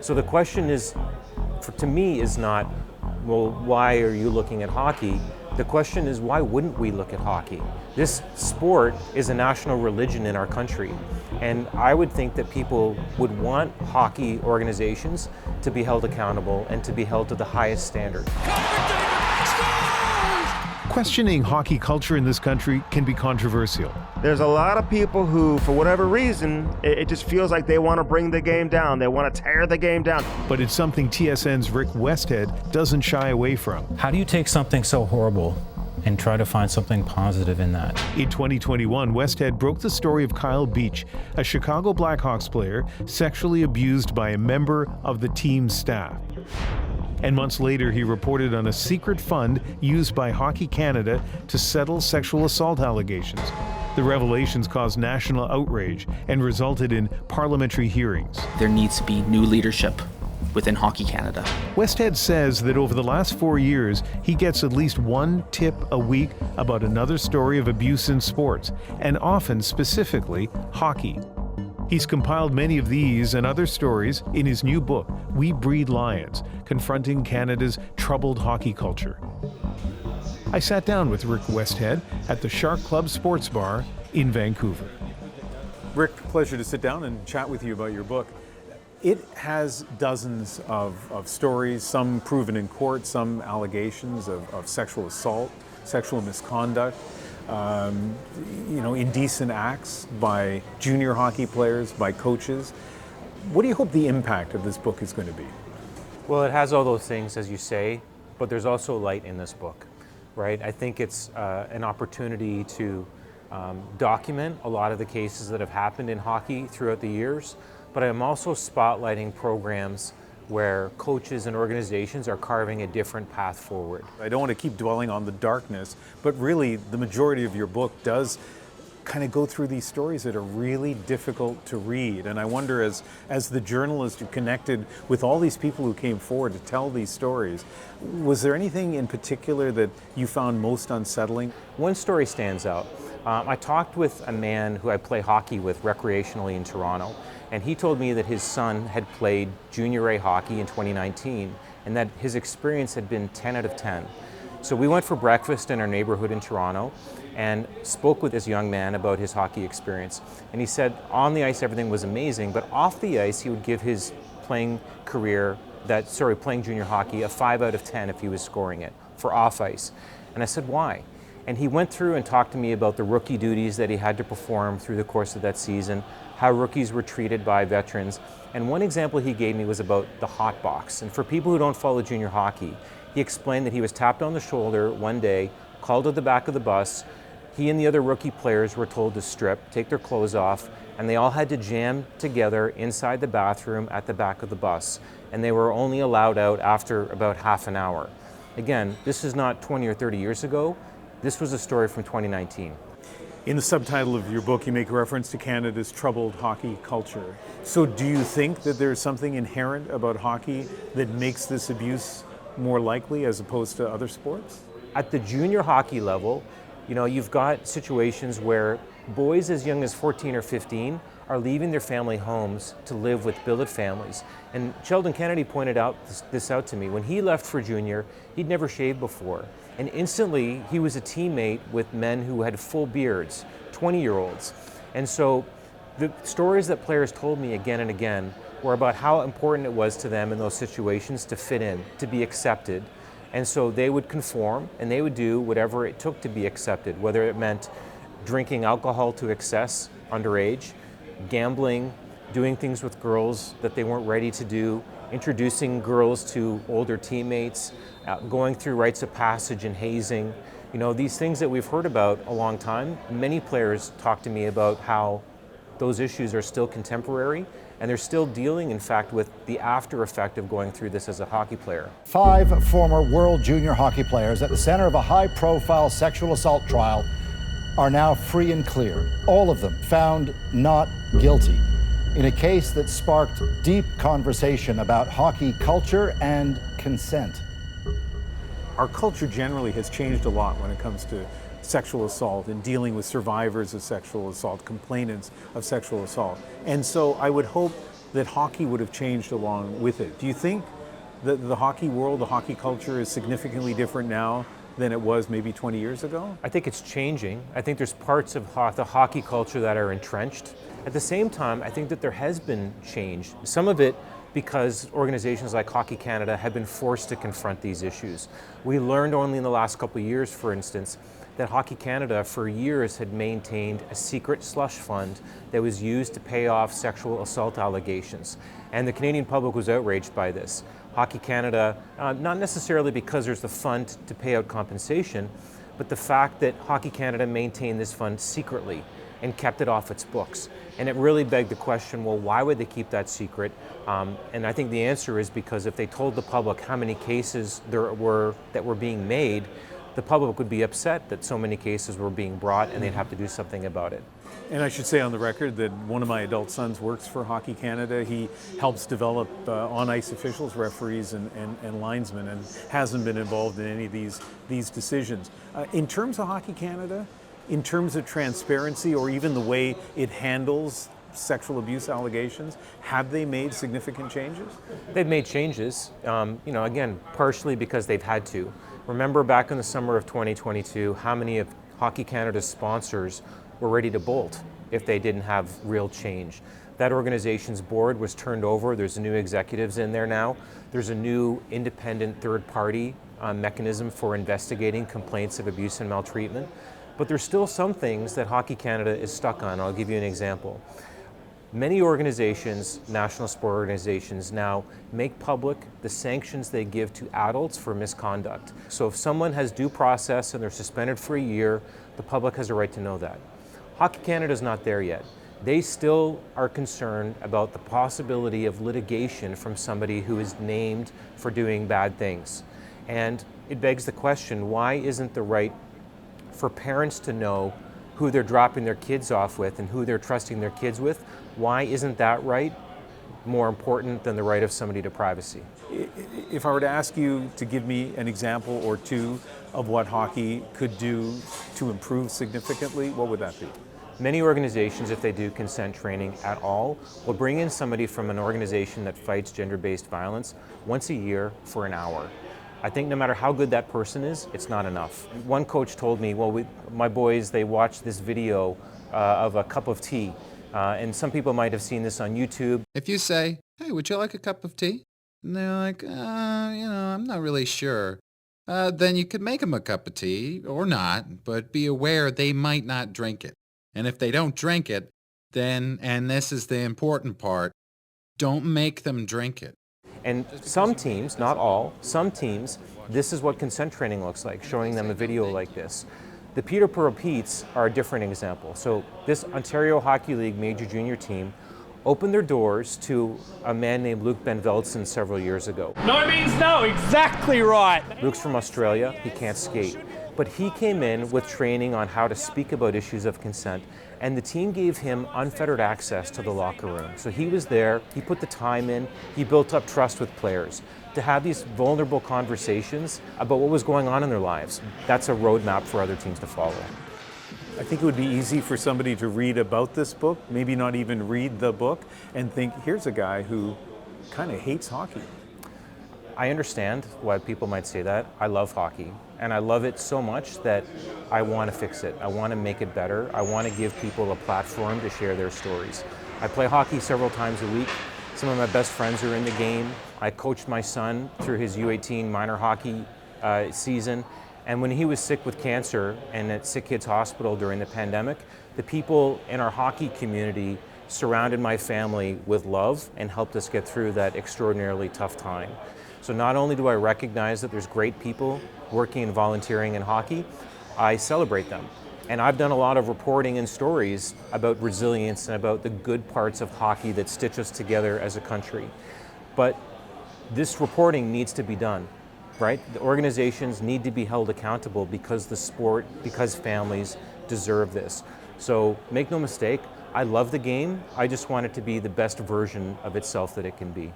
So the question is, to me, is not, well, why are you looking at hockey? The question is, why wouldn't we look at hockey? This sport is a national religion in our country. And I would think that people would want hockey organizations to be held accountable and to be held to the highest standard. Questioning hockey culture in this country can be controversial. There's a lot of people who, for whatever reason, it just feels like they want to bring the game down. They want to tear the game down. But it's something TSN's Rick Westhead doesn't shy away from. How do you take something so horrible and try to find something positive in that? In 2021, Westhead broke the story of Kyle Beach, a Chicago Blackhawks player sexually abused by a member of the team's staff. And months later, he reported on a secret fund used by Hockey Canada to settle sexual assault allegations. The revelations caused national outrage and resulted in parliamentary hearings. There needs to be new leadership within Hockey Canada. Westhead says that over the last 4 years, he gets at least one tip a week about another story of abuse in sports, and often specifically hockey. He's compiled many of these and other stories in his new book, We Breed Lions, Confronting Canada's Troubled Hockey Culture. I sat down with Rick Westhead at the Shark Club Sports Bar in Vancouver. Rick, pleasure to sit down and chat with you about your book. It has dozens of stories, some proven in court, some allegations of sexual assault, sexual misconduct, indecent acts by junior hockey players, by coaches. What do you hope the impact of this book is going to be? Well, it has all those things, as you say, but there's also light in this book, right? I think it's an opportunity to document a lot of the cases that have happened in hockey throughout the years, but I'm also spotlighting programs where coaches and organizations are carving a different path forward. I don't want to keep dwelling on the darkness, but really the majority of your book does kind of go through these stories that are really difficult to read. And I wonder, as the journalist who connected with all these people who came forward to tell these stories, was there anything in particular that you found most unsettling? One story stands out. I talked with a man who I play hockey with recreationally in Toronto, and he told me that his son had played junior A hockey in 2019 and that his experience had been 10 out of 10. So we went for breakfast in our neighborhood in Toronto and spoke with this young man about his hockey experience. And he said on the ice everything was amazing, but off the ice he would give his playing junior hockey a 5 out of 10 if he was scoring it for off ice. And I said, why? And he went through and talked to me about the rookie duties that he had to perform through the course of that season, how rookies were treated by veterans. And one example he gave me was about the hot box. And for people who don't follow junior hockey, he explained that he was tapped on the shoulder one day, called to the back of the bus. He and the other rookie players were told to strip, take their clothes off, and they all had to jam together inside the bathroom at the back of the bus. And they were only allowed out after about half an hour. Again, this is not 20 or 30 years ago. This was a story from 2019. In the subtitle of your book, you make reference to Canada's troubled hockey culture. So do you think that there's something inherent about hockey that makes this abuse more likely as opposed to other sports? At the junior hockey level, you've got situations where boys as young as 14 or 15 are leaving their family homes to live with billet families. And Sheldon Kennedy pointed this out to me. When he left for junior, he'd never shaved before. And instantly, he was a teammate with men who had full beards, 20-year-olds. And so the stories that players told me again and again were about how important it was to them in those situations to fit in, to be accepted. And so they would conform and they would do whatever it took to be accepted, whether it meant drinking alcohol to excess underage, gambling, doing things with girls that they weren't ready to do, introducing girls to older teammates, going through rites of passage and hazing. These things that we've heard about a long time. Many players talk to me about how those issues are still contemporary and they're still dealing, in fact, with the after effect of going through this as a hockey player. 5 former world junior hockey players at the center of a high-profile sexual assault trial are now free and clear. All of them found not guilty in a case that sparked deep conversation about hockey culture and consent. Our culture generally has changed a lot when it comes to sexual assault and dealing with survivors of sexual assault, complainants of sexual assault. And so I would hope that hockey would have changed along with it. Do you think that the hockey world, the hockey culture is significantly different now than it was maybe 20 years ago? I think it's changing. I think there's parts of the hockey culture that are entrenched. At the same time, I think that there has been change. Some of it because organizations like Hockey Canada have been forced to confront these issues. We learned only in the last couple of years, for instance, that Hockey Canada for years had maintained a secret slush fund that was used to pay off sexual assault allegations. And the Canadian public was outraged by this. Hockey Canada, not necessarily because there's a fund to pay out compensation, but the fact that Hockey Canada maintained this fund secretly and kept it off its books. And it really begged the question, well, why would they keep that secret? And I think the answer is because if they told the public how many cases there were that were being made, the public would be upset that so many cases were being brought and they'd have to do something about it. And I should say on the record that one of my adult sons works for Hockey Canada. He helps develop on-ice officials, referees, and linesmen, and hasn't been involved in any of these decisions. In terms of Hockey Canada, in terms of transparency or even the way it handles sexual abuse allegations, have they made significant changes? They've made changes, again, partially because they've had to. Remember back in the summer of 2022, how many of Hockey Canada's sponsors were ready to bolt if they didn't have real change. That organization's board was turned over. There's new executives in there now. There's a new independent third-party mechanism for investigating complaints of abuse and maltreatment. But there's still some things that Hockey Canada is stuck on. I'll give you an example. Many organizations, national sport organizations now, make public the sanctions they give to adults for misconduct. So if someone has due process and they're suspended for a year, the public has a right to know that. Hockey Canada is not there yet. They still are concerned about the possibility of litigation from somebody who is named for doing bad things. And it begs the question, why isn't the right for parents to know who they're dropping their kids off with and who they're trusting their kids with? Why isn't that right more important than the right of somebody to privacy? If I were to ask you to give me an example or two of what hockey could do to improve significantly, what would that be? Many organizations, if they do consent training at all, will bring in somebody from an organization that fights gender-based violence once a year for an hour. I think no matter how good that person is, it's not enough. One coach told me, well, my boys, they watched this video of a cup of tea. And some people might have seen this on YouTube. If you say, hey, would you like a cup of tea? And they're like, I'm not really sure. Then you could make them a cup of tea or not, but be aware they might not drink it. And if they don't drink it, then, and this is the important part, don't make them drink it. And some teams, not all, some teams, this is what consent training looks like, showing them a video like this. The Peterborough Petes are a different example. So this Ontario Hockey League Major Junior team opened their doors to a man named Luke Ben Veltson several years ago. No means no, exactly right. Luke's from Australia, he can't skate. But he came in with training on how to speak about issues of consent, and the team gave him unfettered access to the locker room. So he was there, he put the time in, he built up trust with players to have these vulnerable conversations about what was going on in their lives. That's a roadmap for other teams to follow. I think it would be easy for somebody to read about this book, maybe not even read the book, and think, here's a guy who kind of hates hockey. I understand why people might say that. I love hockey, and I love it so much that I want to fix it. I want to make it better. I want to give people a platform to share their stories. I play hockey several times a week. Some of my best friends are in the game. I coached my son through his U18 minor hockey season. And when he was sick with cancer and at Sick Kids Hospital during the pandemic, the people in our hockey community surrounded my family with love and helped us get through that extraordinarily tough time. So not only do I recognize that there's great people working and volunteering in hockey, I celebrate them. And I've done a lot of reporting and stories about resilience and about the good parts of hockey that stitch us together as a country. But this reporting needs to be done, right? The organizations need to be held accountable because the sport, because families deserve this. So make no mistake, I love the game. I just want it to be the best version of itself that it can be.